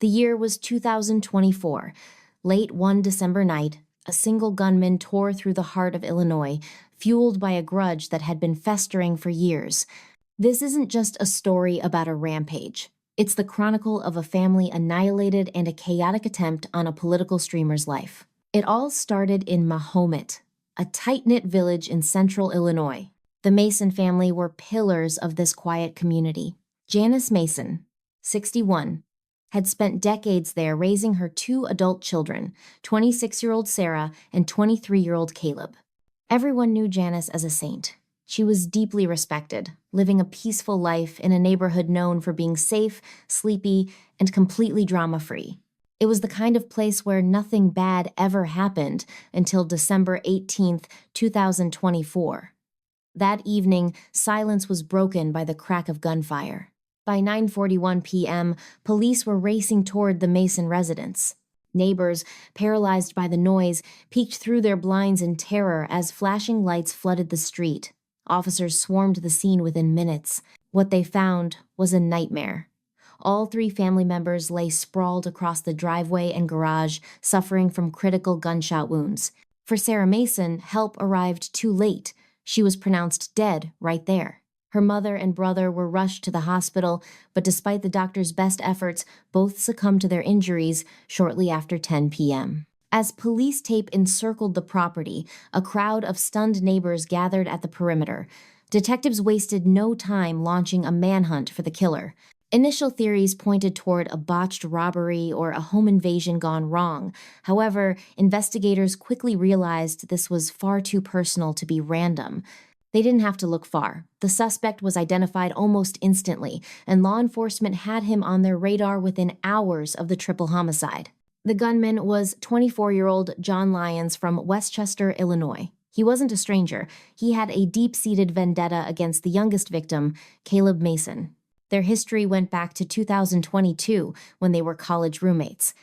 The year was 2024. Late one December night, a single gunman tore through the heart of Illinois, fueled by a grudge that had been festering for years. This isn't just a story about a rampage. It's the chronicle of a family annihilated and a chaotic attempt on a political streamer's life. It all started in Mahomet, a tight-knit village in central Illinois. The Mason family were pillars of this quiet community. Janice Mason, 61, had spent decades there raising her two adult children, 26-year-old Sarah and 23-year-old Caleb. Everyone knew Janice as a saint. She was deeply respected, living a peaceful life in a neighborhood known for being safe, sleepy, and completely drama-free. It was the kind of place where nothing bad ever happened until December 18th, 2024. That evening, silence was broken by the crack of gunfire. By 9:41 p.m., police were racing toward the Mason residence. Neighbors, paralyzed by the noise, peeked through their blinds in terror as flashing lights flooded the street. Officers swarmed the scene within minutes. What they found was a nightmare. All three family members lay sprawled across the driveway and garage, suffering from critical gunshot wounds. For Sarah Mason, help arrived too late. She was pronounced dead right there. Her mother and brother were rushed to the hospital, but despite the doctor's best efforts, both succumbed to their injuries shortly after 10 p.m. As police tape encircled the property, a crowd of stunned neighbors gathered at the perimeter. Detectives wasted no time launching a manhunt for the killer. Initial theories pointed toward a botched robbery or a home invasion gone wrong. However, investigators quickly realized this was far too personal to be random. They didn't have to look far. The suspect was identified almost instantly, and law enforcement had him on their radar within hours of the triple homicide. The gunman was 24-year-old John Lyons from Westchester, Illinois. He wasn't a stranger. He had a deep-seated vendetta against the youngest victim, Caleb Mason. Their history went back to 2022, when they were college roommates.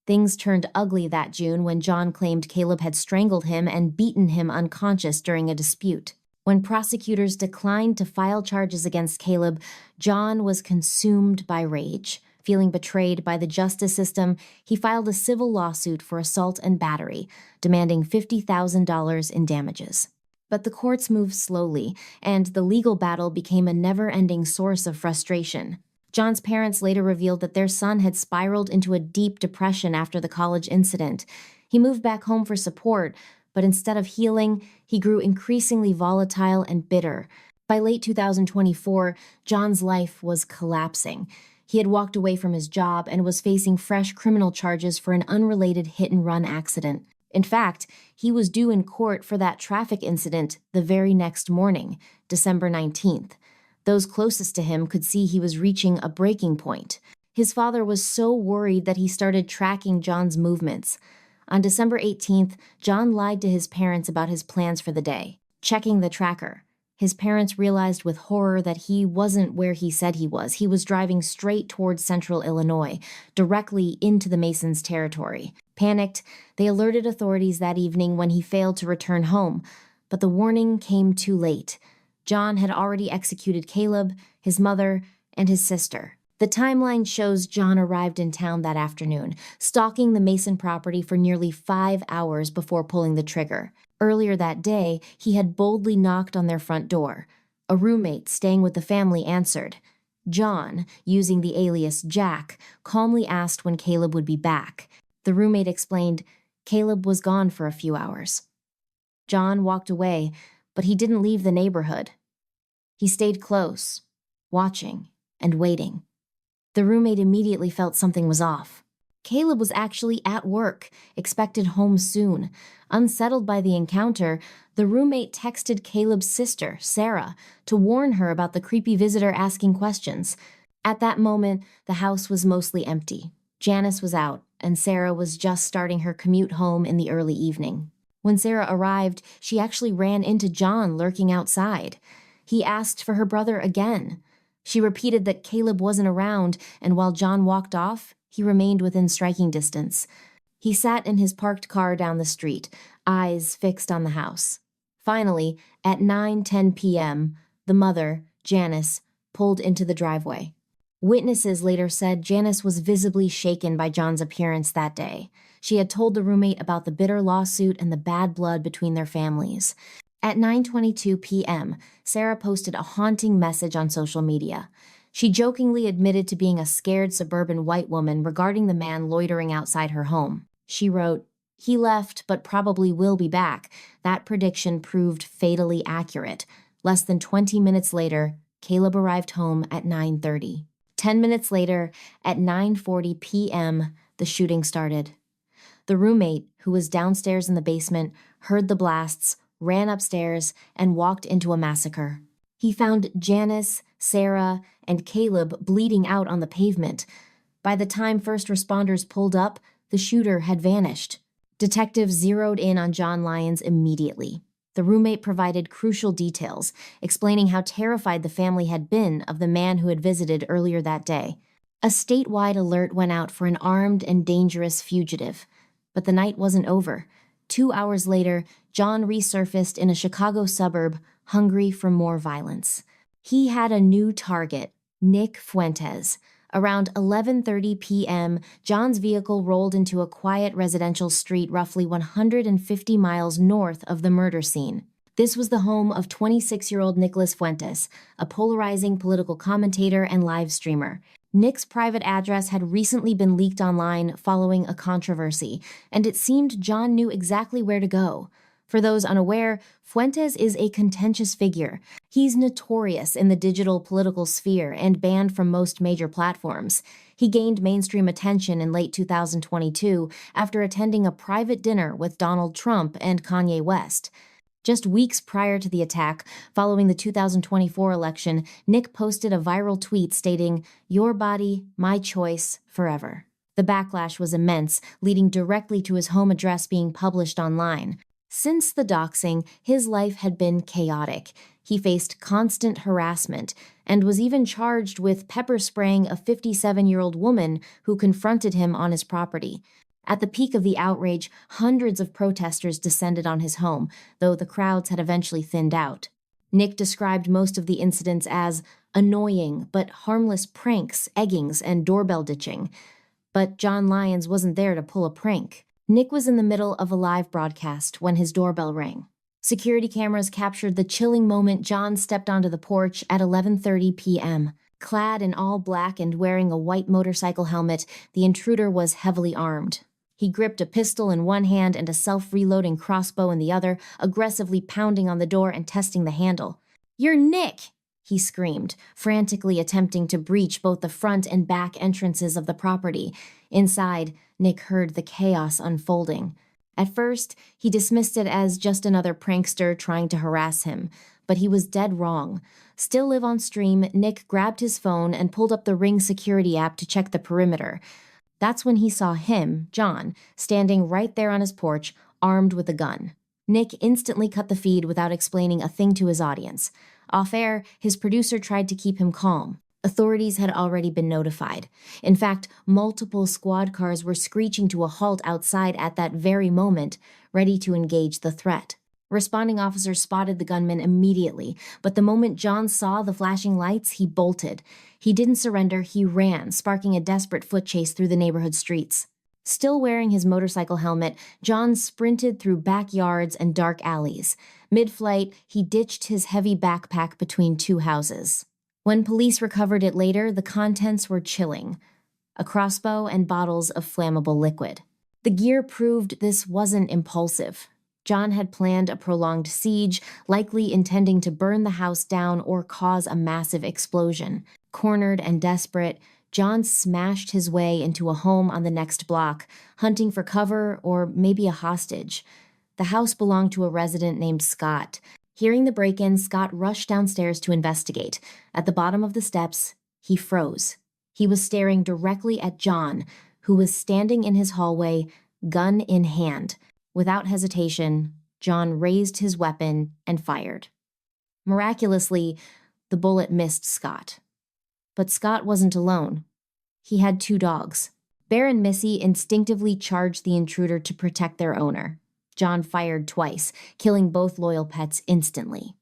Things turned ugly that June when John claimed Caleb had strangled him and beaten him unconscious during a dispute. When prosecutors declined to file charges against Caleb, John was consumed by rage. Feeling betrayed by the justice system, he filed a civil lawsuit for assault and battery, demanding $50,000 in damages. But the courts moved slowly, and the legal battle became a never-ending source of frustration. John's parents later revealed that their son had spiraled into a deep depression after the college incident. He moved back home for support, but instead of healing, he grew increasingly volatile and bitter. By late 2024, John's life was collapsing. He had walked away from his job and was facing fresh criminal charges for an unrelated hit-and-run accident. In fact, he was due in court for that traffic incident the very next morning, December 19th. Those closest to him could see he was reaching a breaking point. His father was so worried that he started tracking John's movements. On December 18th, John lied to his parents about his plans for the day, checking the tracker. His parents realized with horror that he wasn't where he said he was. He was driving straight towards central Illinois, directly into the Masons' territory. Panicked, they alerted authorities that evening when he failed to return home, but the warning came too late. John had already executed Caleb, his mother, and his sister. The timeline shows John arrived in town that afternoon, stalking the Mason property for nearly 5 hours before pulling the trigger. Earlier that day, he had boldly knocked on their front door. A roommate staying with the family answered. John, using the alias Jack, calmly asked when Caleb would be back. The roommate explained Caleb was gone for a few hours. John walked away, but he didn't leave the neighborhood. He stayed close, watching and waiting. The roommate immediately felt something was off. Caleb was actually at work, expected home soon. Unsettled by the encounter, the roommate texted Caleb's sister, Sarah, to warn her about the creepy visitor asking questions. At that moment, the house was mostly empty. Janice was out, and Sarah was just starting her commute home in the early evening. When Sarah arrived, she actually ran into John lurking outside. He asked for her brother again. She repeated that Caleb wasn't around, and while John walked off, he remained within striking distance. He sat in his parked car down the street, eyes fixed on the house. Finally, at 9:10 p.m., the mother, Janice, pulled into the driveway. Witnesses later said Janice was visibly shaken by John's appearance that day. She had told the roommate about the bitter lawsuit and the bad blood between their families. At 9:22 p.m., Sarah posted a haunting message on social media. She jokingly admitted to being a scared suburban white woman regarding the man loitering outside her home. She wrote, "He left, but probably will be back." That prediction proved fatally accurate. Less than 20 minutes later, Caleb arrived home at 9:30. 10 minutes later, at 9:40 p.m., the shooting started. The roommate, who was downstairs in the basement, heard the blasts, ran upstairs, and walked into a massacre. He found Janice, Sarah, and Caleb bleeding out on the pavement. By the time first responders pulled up, the shooter had vanished. Detectives zeroed in on John Lyons immediately. The roommate provided crucial details, explaining how terrified the family had been of the man who had visited earlier that day. A statewide alert went out for an armed and dangerous fugitive. But the night wasn't over. 2 hours later, John resurfaced in a Chicago suburb, hungry for more violence. He had a new target, Nick Fuentes. Around 11:30 p.m., John's vehicle rolled into a quiet residential street roughly 150 miles north of the murder scene. This was the home of 26-year-old Nicholas Fuentes, a polarizing political commentator and live streamer. Nick's private address had recently been leaked online following a controversy, and it seemed John knew exactly where to go. For those unaware, Fuentes is a contentious figure. He's notorious in the digital political sphere and banned from most major platforms. He gained mainstream attention in late 2022 after attending a private dinner with Donald Trump and Kanye West. Just weeks prior to the attack, following the 2024 election, Nick posted a viral tweet stating, "Your body, my choice, forever." The backlash was immense, leading directly to his home address being published online. Since the doxing, his life had been chaotic. He faced constant harassment and was even charged with pepper spraying a 57-year-old woman who confronted him on his property. At the peak of the outrage, hundreds of protesters descended on his home, though the crowds had eventually thinned out. Nick described most of the incidents as annoying but harmless pranks, eggings, and doorbell ditching. But John Lyons wasn't there to pull a prank. Nick was in the middle of a live broadcast when his doorbell rang. Security cameras captured the chilling moment John stepped onto the porch at 11:30 p.m. Clad in all black and wearing a white motorcycle helmet, the intruder was heavily armed. He gripped a pistol in one hand and a self-reloading crossbow in the other, aggressively pounding on the door and testing the handle. "You're Nick!" he screamed, frantically attempting to breach both the front and back entrances of the property. Inside, Nick heard the chaos unfolding. At first, he dismissed it as just another prankster trying to harass him, but he was dead wrong. Still live on stream, Nick grabbed his phone and pulled up the Ring security app to check the perimeter. That's when he saw him, John, standing right there on his porch, armed with a gun. Nick instantly cut the feed without explaining a thing to his audience. Off-air, his producer tried to keep him calm. Authorities had already been notified. In fact, multiple squad cars were screeching to a halt outside at that very moment, ready to engage the threat. Responding officers spotted the gunman immediately, but the moment John saw the flashing lights, he bolted. He didn't surrender, he ran, sparking a desperate foot chase through the neighborhood streets. Still wearing his motorcycle helmet, John sprinted through backyards and dark alleys. Mid-flight, he ditched his heavy backpack between two houses. When police recovered it later, the contents were chilling: a crossbow and bottles of flammable liquid. The gear proved this wasn't impulsive. John had planned a prolonged siege, likely intending to burn the house down or cause a massive explosion. Cornered and desperate, John smashed his way into a home on the next block, hunting for cover or maybe a hostage. The house belonged to a resident named Scott. Hearing the break-in, Scott rushed downstairs to investigate. At the bottom of the steps, he froze. He was staring directly at John, who was standing in his hallway, gun in hand. Without hesitation, John raised his weapon and fired. Miraculously, the bullet missed Scott. But Scott wasn't alone. He had two dogs. Bear and Missy instinctively charged the intruder to protect their owner. John fired twice, killing both loyal pets instantly.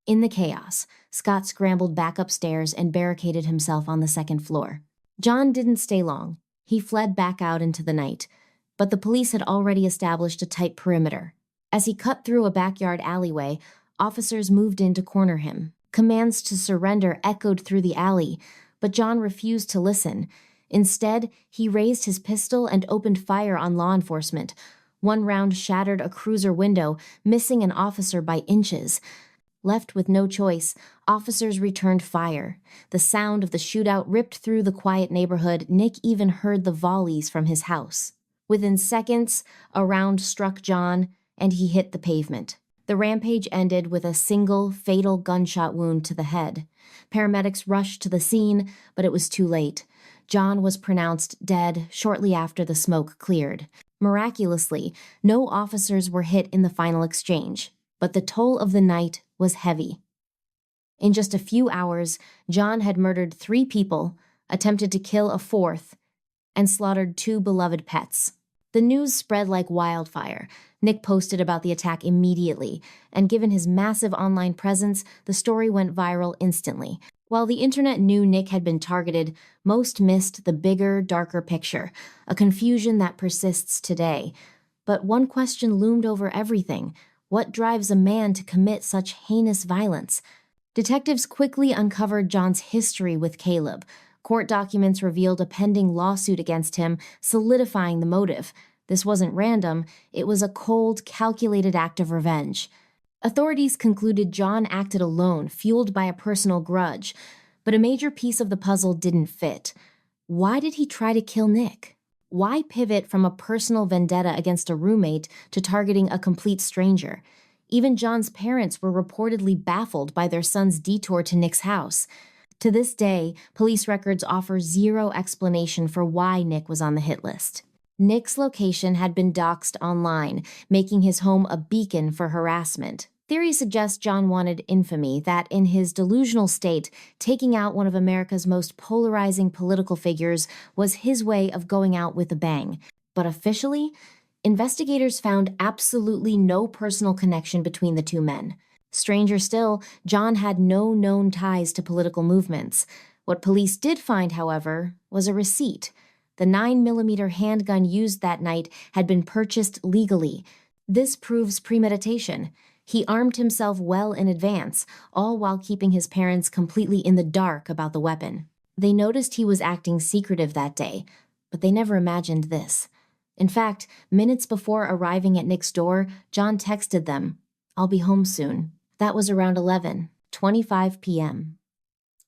In the chaos, Scott scrambled back upstairs and barricaded himself on the second floor. John didn't stay long. He fled back out into the night, but the police had already established a tight perimeter. As he cut through a backyard alleyway, officers moved in to corner him. Commands to surrender echoed through the alley, but John refused to listen. Instead, he raised his pistol and opened fire on law enforcement. One round shattered a cruiser window, missing an officer by inches. Left with no choice, officers returned fire. The sound of the shootout ripped through the quiet neighborhood. Nick even heard the volleys from his house. Within seconds, a round struck John, and he hit the pavement. The rampage ended with a single, fatal gunshot wound to the head. Paramedics rushed to the scene, but it was too late. John was pronounced dead shortly after the smoke cleared. Miraculously, no officers were hit in the final exchange, but the toll of the night was heavy. In just a few hours, John had murdered 3 people, attempted to kill a 4th, and slaughtered 2 beloved pets. The news spread like wildfire. Nick posted about the attack immediately, and given his massive online presence, the story went viral instantly. While the internet knew Nick had been targeted, most missed the bigger, darker picture, a confusion that persists today. But one question loomed over everything. What drives a man to commit such heinous violence? Detectives quickly uncovered John's history with Caleb. Court documents revealed a pending lawsuit against him, solidifying the motive. This wasn't random, it was a cold, calculated act of revenge. Authorities concluded John acted alone, fueled by a personal grudge, but a major piece of the puzzle didn't fit. Why did he try to kill Nick? Why pivot from a personal vendetta against a roommate to targeting a complete stranger? Even John's parents were reportedly baffled by their son's detour to Nick's house. To this day, police records offer zero explanation for why Nick was on the hit list. Nick's location had been doxed online, making his home a beacon for harassment. Theory suggests John wanted infamy, that in his delusional state, taking out one of America's most polarizing political figures was his way of going out with a bang. But officially, investigators found absolutely no personal connection between the 2 men. Stranger still, John had no known ties to political movements. What police did find, however, was a receipt. The 9mm handgun used that night had been purchased legally. This proves premeditation. He armed himself well in advance, all while keeping his parents completely in the dark about the weapon. They noticed he was acting secretive that day, but they never imagined this. In fact, minutes before arriving at Nick's door, John texted them, "I'll be home soon." That was around 11:25 p.m.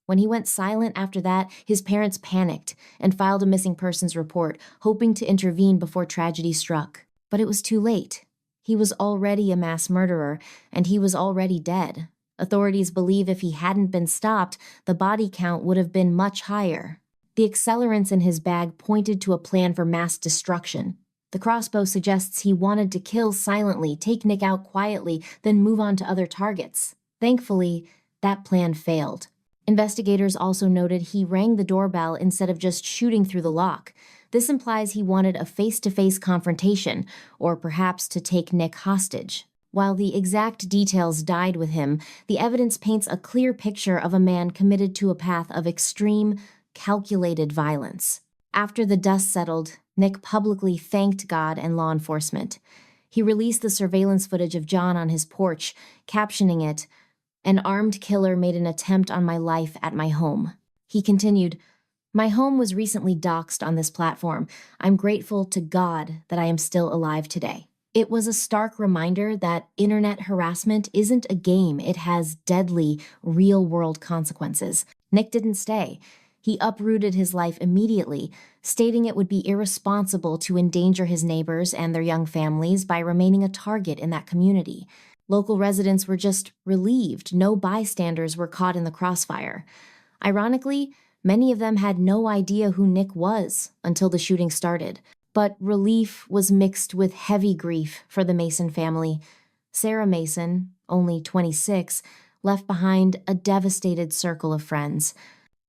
When he went silent after that, his parents panicked and filed a missing persons report, hoping to intervene before tragedy struck. But it was too late. He was already a mass murderer, and he was already dead. Authorities believe if he hadn't been stopped, the body count would have been much higher. The accelerants in his bag pointed to a plan for mass destruction. The crossbow suggests he wanted to kill silently, take Nick out quietly, then move on to other targets. Thankfully, that plan failed. Investigators also noted he rang the doorbell instead of just shooting through the lock. This implies he wanted a face-to-face confrontation, or perhaps to take Nick hostage. While the exact details died with him, the evidence paints a clear picture of a man committed to a path of extreme, calculated violence. After the dust settled, Nick publicly thanked God and law enforcement. He released the surveillance footage of John on his porch, captioning it, "An armed killer made an attempt on my life at my home." He continued, "My home was recently doxed on this platform. I'm grateful to God that I am still alive today." It was a stark reminder that internet harassment isn't a game. It has deadly, real-world consequences. Nick didn't stay. He uprooted his life immediately, stating it would be irresponsible to endanger his neighbors and their young families by remaining a target in that community. Local residents were just relieved no bystanders were caught in the crossfire. Ironically, many of them had no idea who Nick was until the shooting started. But relief was mixed with heavy grief for the Mason family. Sarah Mason, only 26, left behind a devastated circle of friends.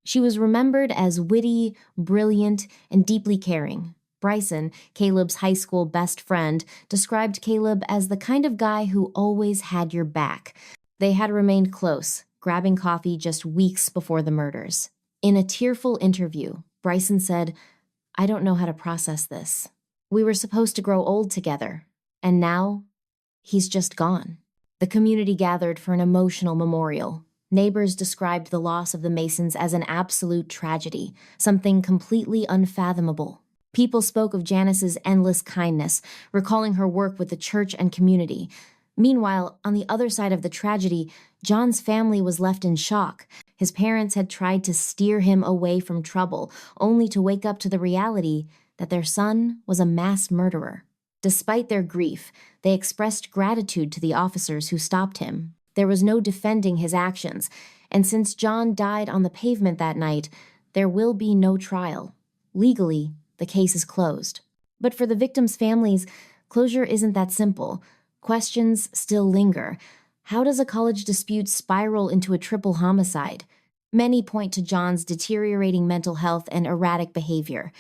She was remembered as witty, brilliant, and deeply caring. Bryson, Caleb's high school best friend, described Caleb as the kind of guy who always had your back. They had remained close, grabbing coffee just weeks before the murders. In a tearful interview, Bryson said, "I don't know how to process this. We were supposed to grow old together, and now he's just gone." The community gathered for an emotional memorial. Neighbors described the loss of the Masons as an absolute tragedy, something completely unfathomable. People spoke of Janice's endless kindness, recalling her work with the church and community. Meanwhile, on the other side of the tragedy, John's family was left in shock. His parents had tried to steer him away from trouble, only to wake up to the reality that their son was a mass murderer. Despite their grief, they expressed gratitude to the officers who stopped him. There was no defending his actions, and since John died on the pavement that night, there will be no trial. Legally, the case is closed. But for the victims' families, closure isn't that simple. Questions still linger. How does a college dispute spiral into a triple homicide? Many point to John's deteriorating mental health and erratic behavior.